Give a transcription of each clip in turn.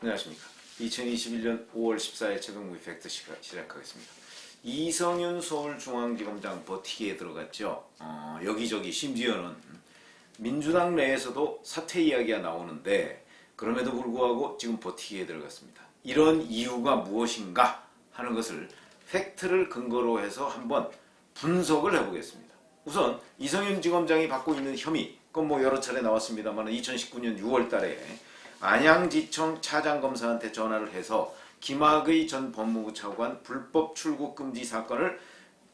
안녕하십니까. 2021년 5월 14일 최강무비 팩트 시작하겠습니다. 이성윤 서울중앙지검장 버티기에 들어갔죠. 여기저기 심지어는 민주당 내에서도 사퇴 이야기가 나오는데 그럼에도 불구하고 지금 버티기에 들어갔습니다. 이런 이유가 무엇인가 하는 것을 팩트를 근거로 해서 한번 분석을 해보겠습니다. 우선 이성윤 지검장이 받고 있는 혐의, 그건 뭐 여러 차례 나왔습니다만 2019년 6월 달에 안양지청 차장검사한테 전화를 해서 김학의 전 법무부 차관 불법 출국 금지 사건을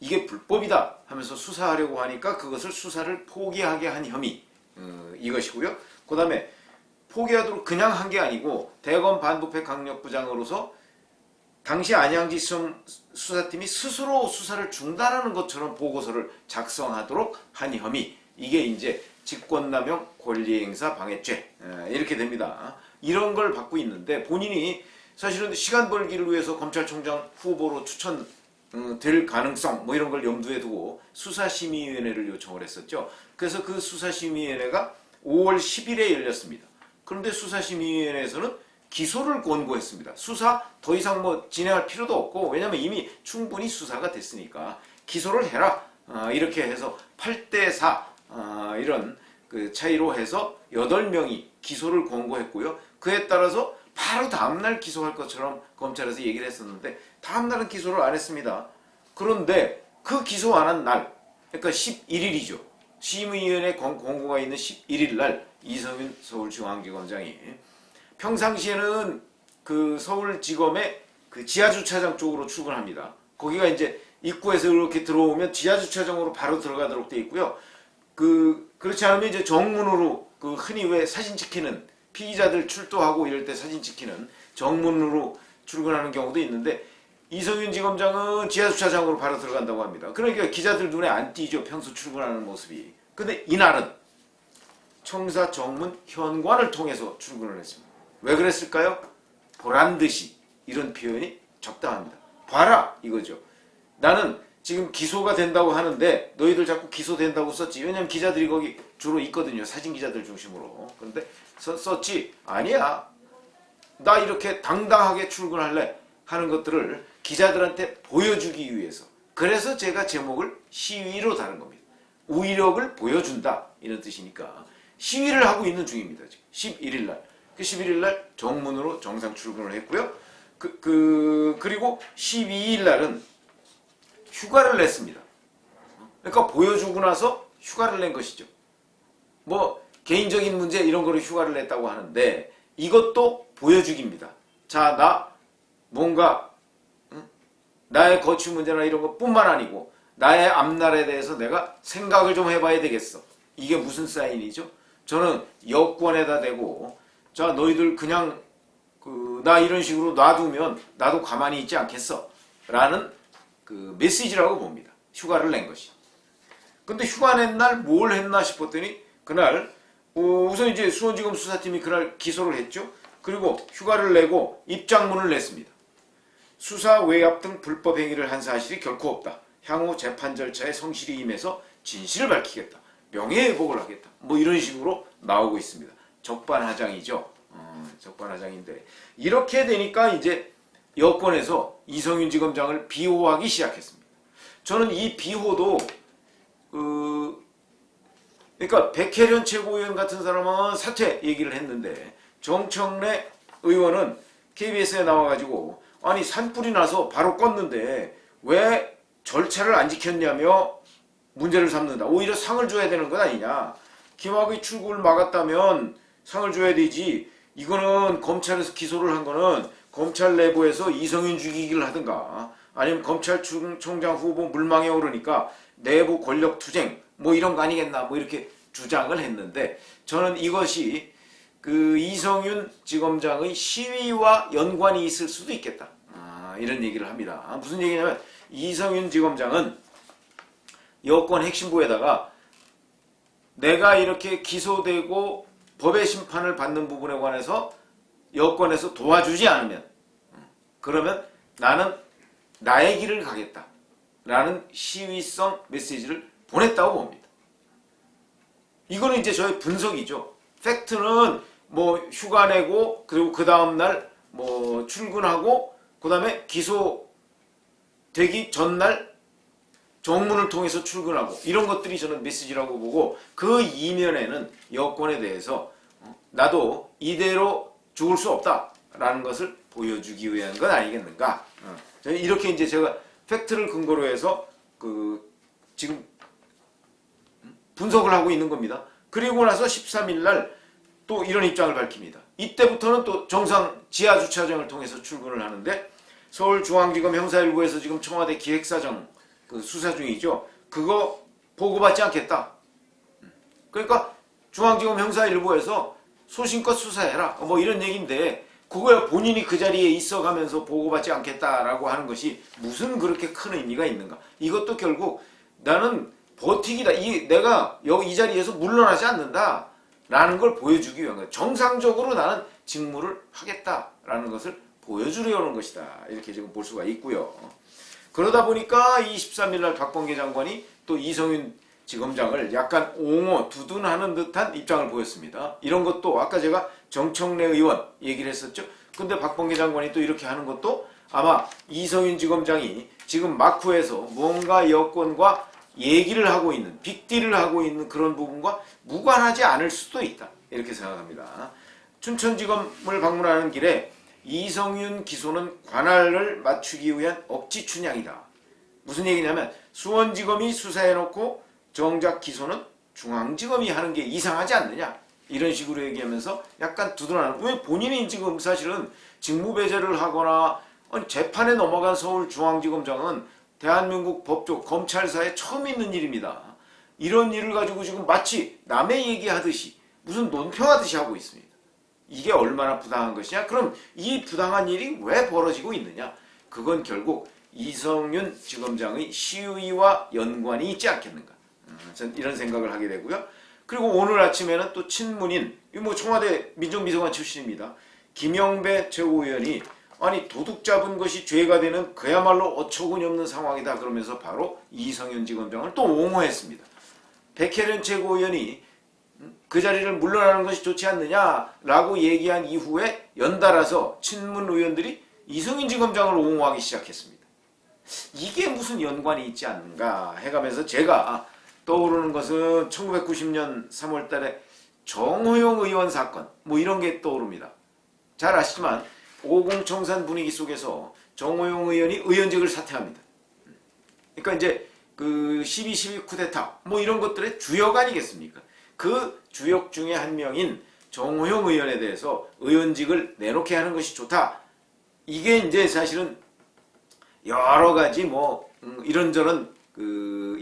이게 불법이다 하면서 수사하려고 하니까 그것을 수사를 포기하게 한 혐의, 이것이고요. 그 다음에 포기하도록 그냥 한 게 아니고 대검 반부패 강력부장으로서 당시 안양지청 수사팀이 스스로 수사를 중단하는 것처럼 보고서를 작성하도록 한 혐의, 이게 이제 직권남용 권리행사 방해죄, 이렇게 됩니다. 이런 걸 받고 있는데 본인이 사실은 시간 벌기를 위해서 검찰총장 후보로 추천될 가능성 뭐 이런 걸 염두에 두고 수사심의위원회를 요청을 했었죠. 그래서 그 수사심의위원회가 5월 10일에 열렸습니다. 그런데 수사심의위원회에서는 기소를 권고했습니다. 수사 더 이상 뭐 진행할 필요도 없고, 왜냐면 이미 충분히 수사가 됐으니까 기소를 해라, 이렇게 해서 8대4 이런 그 차이로 해서 8명이 기소를 권고했고요. 그에 따라서 바로 다음날 기소할 것처럼 검찰에서 얘기를 했었는데 다음날은 기소를 안 했습니다. 그런데 그 기소 안 한 날, 그러니까 11일이죠. 심의위원회 권고가 있는 11일 날 이성윤 서울중앙지검장이 평상시에는 그 서울지검의 그 지하주차장 쪽으로 출근합니다. 거기가 이제 입구에서 이렇게 들어오면 지하주차장으로 바로 들어가도록 되어 있고요. 그렇지 않으면 이제 정문으로, 그 흔히 왜 사진 찍히는, 피의자들 출두하고 이럴 때 사진 찍히는 정문으로 출근하는 경우도 있는데 이성윤 지검장은 지하주차장으로 바로 들어간다고 합니다. 그러니까 기자들 눈에 안 띄죠, 평소 출근하는 모습이. 근데 이날은 청사 정문 현관을 통해서 출근을 했습니다. 왜 그랬을까요? 보란 듯이, 이런 표현이 적당합니다. 봐라 이거죠. 나는 지금 기소가 된다고 하는데 너희들 자꾸 기소된다고 썼지. 왜냐면 기자들이 거기 주로 있거든요. 사진 기자들 중심으로. 그런데 썼지. 아니야. 나 이렇게 당당하게 출근할래 하는 것들을 기자들한테 보여주기 위해서. 그래서 제가 제목을 시위로 다른 겁니다. 우위력을 보여준다, 이런 뜻이니까 시위를 하고 있는 중입니다. 지금 11일 날. 그 11일 날 정문으로 정상 출근을 했고요. 그리고 12일 날은 휴가를 냈습니다. 그러니까 보여주고 나서 휴가를 낸 것이죠. 뭐 개인적인 문제 이런 거로 휴가를 냈다고 하는데 이것도 보여주기입니다. 자, 나 뭔가 나의 거취 문제나 이런 것뿐만 아니고 나의 앞날에 대해서 내가 생각을 좀 해봐야 되겠어. 이게 무슨 사인이죠? 저는 여권에다 대고, 자, 너희들 그냥 나 이런 식으로 놔두면 나도 가만히 있지 않겠어 라는 그 메시지라고 봅니다. 휴가를 낸 것이. 근데 휴가 낸 날 뭘 했나 싶었더니 그날 우선 이제 수원지검 수사팀이 그날 기소를 했죠. 그리고 휴가를 내고 입장문을 냈습니다. 수사 외압 등 불법 행위를 한 사실이 결코 없다. 향후 재판 절차에 성실히 임해서 진실을 밝히겠다. 명예회복을 하겠다. 뭐 이런 식으로 나오고 있습니다. 적반하장이죠. 적반하장인데 이렇게 되니까 이제 여권에서 이성윤 지검장을 비호하기 시작했습니다. 저는 이 비호도 그러니까 백혜련 최고위원 같은 사람은 사퇴 얘기를 했는데 정청래 의원은 KBS에 나와가지고 아니 산불이 나서 바로 껐는데 왜 절차를 안 지켰냐며 문제를 삼는다. 오히려 상을 줘야 되는 건 아니냐. 김학의 출국을 막았다면 상을 줘야 되지. 이거는 검찰에서 기소를 한 거는 검찰 내부에서 이성윤 죽이기를 하든가 아니면 검찰총장 후보 물망에 오르니까 내부 권력 투쟁 뭐 이런 거 아니겠나, 뭐 이렇게 주장을 했는데 저는 이것이 그 이성윤 지검장의 시위와 연관이 있을 수도 있겠다, 이런 얘기를 합니다. 무슨 얘기냐면 이성윤 지검장은 여권 핵심부에다가 내가 이렇게 기소되고 법의 심판을 받는 부분에 관해서 여권에서 도와주지 않으면 그러면 나는 나의 길을 가겠다 라는 시위성 메시지를 보냈다고 봅니다. 이거는 이제 저의 분석이죠. 팩트는 뭐 휴가 내고 그리고 그 다음날 뭐 출근하고 그다음에 기소되기 전날 정문을 통해서 출근하고 이런 것들이 저는 메시지라고 보고 그 이면에는 여권에 대해서 나도 이대로 죽을 수 없다라는 것을 보여주기 위한 건 아니겠는가. 저는 이렇게 이제 제가 팩트를 근거로 해서 지금 분석을 하고 있는 겁니다. 그리고 나서 13일 날 또 이런 입장을 밝힙니다. 이때부터는 또 정상 지하주차장을 통해서 출근을 하는데 서울중앙지검 형사1부에서 지금 청와대 기획사정 수사 중이죠. 그거 보고받지 않겠다. 그러니까 중앙지검 형사1부에서 소신껏 수사해라. 뭐 이런 얘기인데 그거야 본인이 그 자리에 있어가면서 보고받지 않겠다라고 하는 것이 무슨 그렇게 큰 의미가 있는가. 이것도 결국 나는 버티기다. 내가 여기 이 자리에서 물러나지 않는다. 라는 걸 보여주기 위한 거예요. 정상적으로 나는 직무를 하겠다라는 것을 보여주려는 것이다. 이렇게 지금 볼 수가 있고요. 그러다 보니까 23일 날 박범계 장관이 또 이성윤 지검장을 약간 옹호, 두둔하는 듯한 입장을 보였습니다. 이런 것도 아까 제가 정청래 의원 얘기를 했었죠. 근데 박범계 장관이 또 이렇게 하는 것도 아마 이성윤 지검장이 지금 마쿠에서 뭔가 여권과 얘기를 하고 있는, 빅딜을 하고 있는 그런 부분과 무관하지 않을 수도 있다. 이렇게 생각합니다. 춘천지검을 방문하는 길에 이성윤 기소는 관할을 맞추기 위한 억지 춘향이다. 무슨 얘기냐면 수원지검이 수사해놓고 정작 기소는 중앙지검이 하는 게 이상하지 않느냐. 이런 식으로 얘기하면서 약간 두둔하는. 왜 본인이 지금 사실은 직무배제를 하거나 재판에 넘어간 서울중앙지검장은 대한민국 법조 검찰사에 처음 있는 일입니다. 이런 일을 가지고 지금 마치 남의 얘기하듯이 무슨 논평하듯이 하고 있습니다. 이게 얼마나 부당한 것이냐? 그럼 이 부당한 일이 왜 벌어지고 있느냐? 그건 결국 이성윤 지검장의 시위와 연관이 있지 않겠는가? 전 이런 생각을 하게 되고요. 그리고 오늘 아침에는 또 친문인, 청와대 민정비서관 출신입니다. 김영배 최고위원이 아니 도둑 잡은 것이 죄가 되는 그야말로 어처구니 없는 상황이다. 그러면서 바로 이성윤 지검장을 또 옹호했습니다. 백혜련 최고위원이 그 자리를 물러나는 것이 좋지 않느냐라고 얘기한 이후에 연달아서 친문 의원들이 이성윤 지검장을 옹호하기 시작했습니다. 이게 무슨 연관이 있지 않는가 해가면서 제가 떠오르는 것은 1990년 3월 달에 정호영 의원 사건 뭐 이런 게 떠오릅니다. 잘 아시지만 50 청산 분위기 속에서 정호영 의원이 의원직을 사퇴합니다. 그러니까 이제 12.12 쿠데타 뭐 이런 것들의 주역 아니겠습니까? 그 주역 중에 한 명인 정호영 의원에 대해서 의원직을 내놓게 하는 것이 좋다. 이게 이제 사실은 여러 가지 뭐 이런저런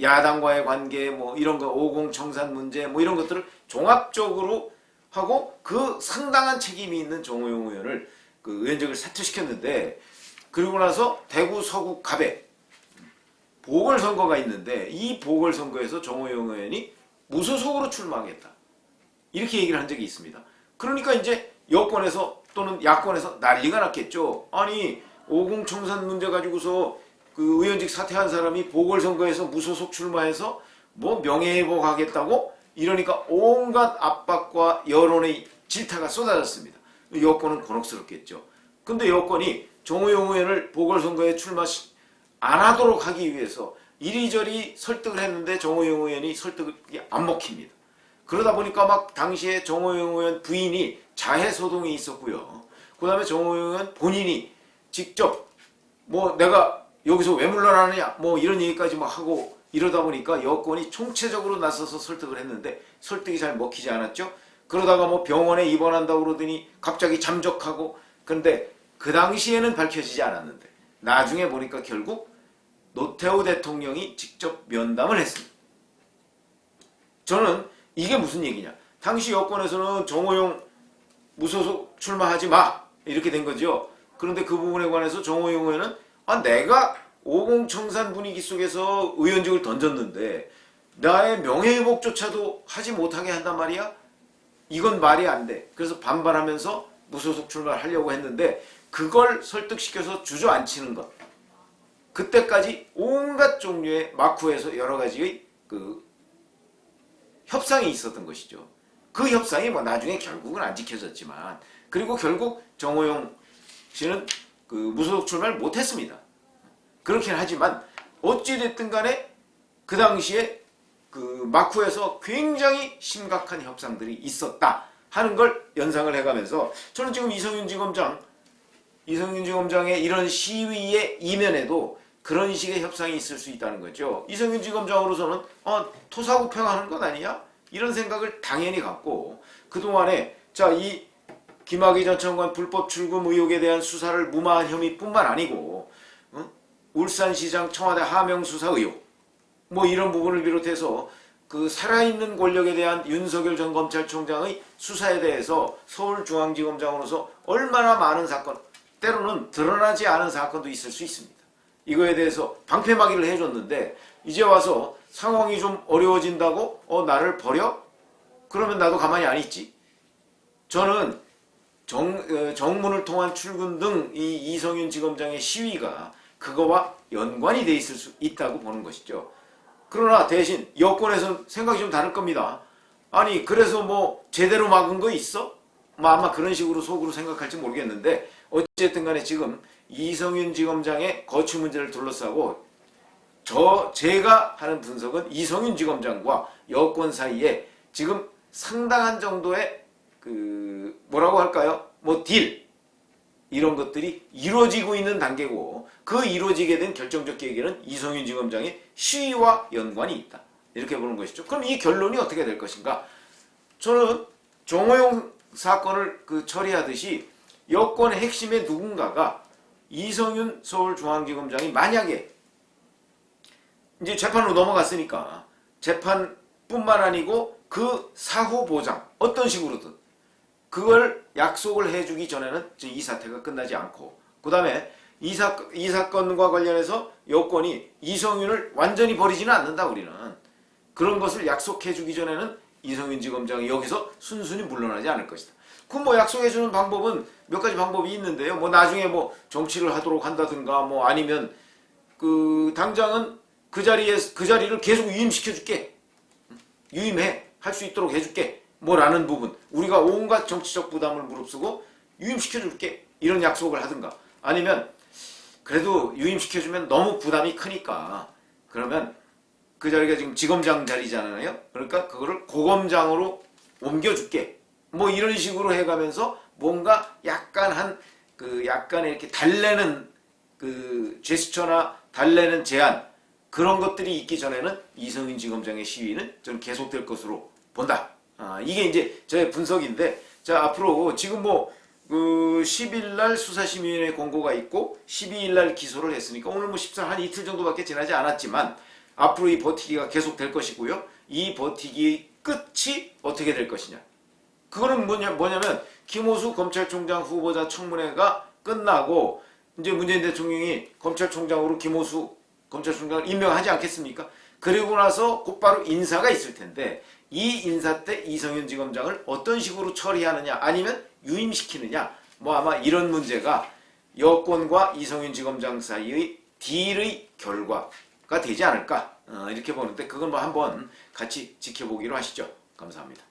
야당과의 관계 뭐 이런 거 50 청산 문제 뭐 이런 것들을 종합적으로 하고 그 상당한 책임이 있는 정호영 의원을 의원직을 사퇴시켰는데 그리고 나서 대구 서구 갑에 보궐선거가 있는데 이 보궐선거에서 정호영 의원이 무소속으로 출마하겠다. 이렇게 얘기를 한 적이 있습니다. 그러니까 이제 여권에서 또는 야권에서 난리가 났겠죠. 아니 50 청산 문제 가지고서 의원직 사퇴한 사람이 보궐선거에서 무소속 출마해서 뭐 명예회복하겠다고 이러니까 온갖 압박과 여론의 질타가 쏟아졌습니다. 여권은 곤혹스럽겠죠. 근데 여권이 정호영 의원을 보궐선거에 출마 안 하도록 하기 위해서 이리저리 설득을 했는데 정호영 의원이 설득이 안 먹힙니다. 그러다 보니까 막 당시에 정호영 의원 부인이 자해소동이 있었고요. 그 다음에 정호영 의원 본인이 직접 뭐 내가 여기서 왜 물러나느냐 뭐 이런 얘기까지 막 하고 이러다 보니까 여권이 총체적으로 나서서 설득을 했는데 설득이 잘 먹히지 않았죠. 그러다가 뭐 병원에 입원한다고 그러더니 갑자기 잠적하고 그런데 그 당시에는 밝혀지지 않았는데 나중에 보니까 결국 노태우 대통령이 직접 면담을 했습니다. 저는 이게 무슨 얘기냐. 당시 여권에서는 정호영 무소속 출마하지 마 이렇게 된 거죠. 그런데 그 부분에 관해서 정호영 의원은 내가 50 청산 분위기 속에서 의원직을 던졌는데 나의 명예회복조차도 하지 못하게 한단 말이야? 이건 말이 안 돼. 그래서 반발하면서 무소속 출마를 하려고 했는데 그걸 설득시켜서 주저앉히는 것. 그때까지 온갖 종류의 마쿠에서 여러 가지의 협상이 있었던 것이죠. 그 협상이 뭐 나중에 결국은 안 지켜졌지만 그리고 결국 정호영 씨는 그 무소속 출마를 못했습니다. 그렇긴 하지만 어찌됐든 간에 그 당시에 그 막후에서 굉장히 심각한 협상들이 있었다 하는 걸 연상을 해가면서 저는 지금 이성윤 지검장의 이런 시위의 이면에도 그런 식의 협상이 있을 수 있다는 거죠. 이성윤 지검장으로서는 토사구팽하는 것 아니냐? 이런 생각을 당연히 갖고 그동안에 이 김학의 전 차관 불법 출금 의혹에 대한 수사를 무마한 혐의뿐만 아니고 울산시장 청와대 하명수사 의혹 뭐 이런 부분을 비롯해서 그 살아있는 권력에 대한 윤석열 전 검찰총장의 수사에 대해서 서울중앙지검장으로서 얼마나 많은 사건, 때로는 드러나지 않은 사건도 있을 수 있습니다. 이거에 대해서 방패막이를 해줬는데 이제 와서 상황이 좀 어려워진다고 나를 버려? 그러면 나도 가만히 안 있지. 저는 정문을 통한 출근 등 이 이성윤 지검장의 시위가 그거와 연관이 돼 있을 수 있다고 보는 것이죠. 그러나 대신 여권에서는 생각이 좀 다를 겁니다. 아니 그래서 뭐 제대로 막은 거 있어? 아마 그런 식으로 속으로 생각할지 모르겠는데 어쨌든 간에 지금 이성윤 지검장의 거취 문제를 둘러싸고 제가 하는 분석은 이성윤 지검장과 여권 사이에 지금 상당한 정도의 뭐라고 할까요? 딜 이런 것들이 이루어지고 있는 단계고 그 이루어지게 된 결정적 계기는 이성윤 지검장의 시위와 연관이 있다. 이렇게 보는 것이죠. 그럼 이 결론이 어떻게 될 것인가? 저는 정호영 사건을 처리하듯이 여권의 핵심의 누군가가 이성윤 서울중앙지검장이 만약에 이제 재판으로 넘어갔으니까 재판뿐만 아니고 그 사후 보장 어떤 식으로든 그걸 약속을 해주기 전에는 이 사태가 끝나지 않고 그 다음에 이 사건과 관련해서 여권이 이성윤을 완전히 버리지는 않는다. 우리는 그런 것을 약속해주기 전에는 이성윤 지검장이 여기서 순순히 물러나지 않을 것이다. 그럼 약속해주는 방법은 몇 가지 방법이 있는데요. 나중에 정치를 하도록 한다든가 아니면 당장은 그 자리를 계속 유임시켜줄게. 유임해 할 수 있도록 해줄게. 라는 부분 우리가 온갖 정치적 부담을 무릅쓰고 유임시켜줄게 이런 약속을 하든가 아니면 그래도 유임시켜주면 너무 부담이 크니까 그러면 그 자리가 지금 지검장 자리잖아요. 그러니까 그거를 고검장으로 옮겨줄게 이런 식으로 해가면서 뭔가 약간의 이렇게 달래는 제스처나 달래는 제안 그런 것들이 있기 전에는 이성윤 지검장의 시위는 저는 계속될 것으로 본다. 이게 이제 저의 분석인데, 앞으로 지금 10일날 수사심의위원회 공고가 있고 12일날 기소를 했으니까 오늘 14일 한 이틀 정도밖에 지나지 않았지만 앞으로 이 버티기가 계속될 것이고요. 이 버티기 끝이 어떻게 될 것이냐. 그거는 뭐냐면 김호수 검찰총장 후보자 청문회가 끝나고 이제 문재인 대통령이 검찰총장으로 김호수 검찰총장을 임명하지 않겠습니까? 그리고 나서 곧바로 인사가 있을 텐데 이 인사 때 이성윤 지검장을 어떤 식으로 처리하느냐 아니면 유임시키느냐 아마 이런 문제가 여권과 이성윤 지검장 사이의 딜의 결과가 되지 않을까 이렇게 보는데 그건 한번 같이 지켜보기로 하시죠. 감사합니다.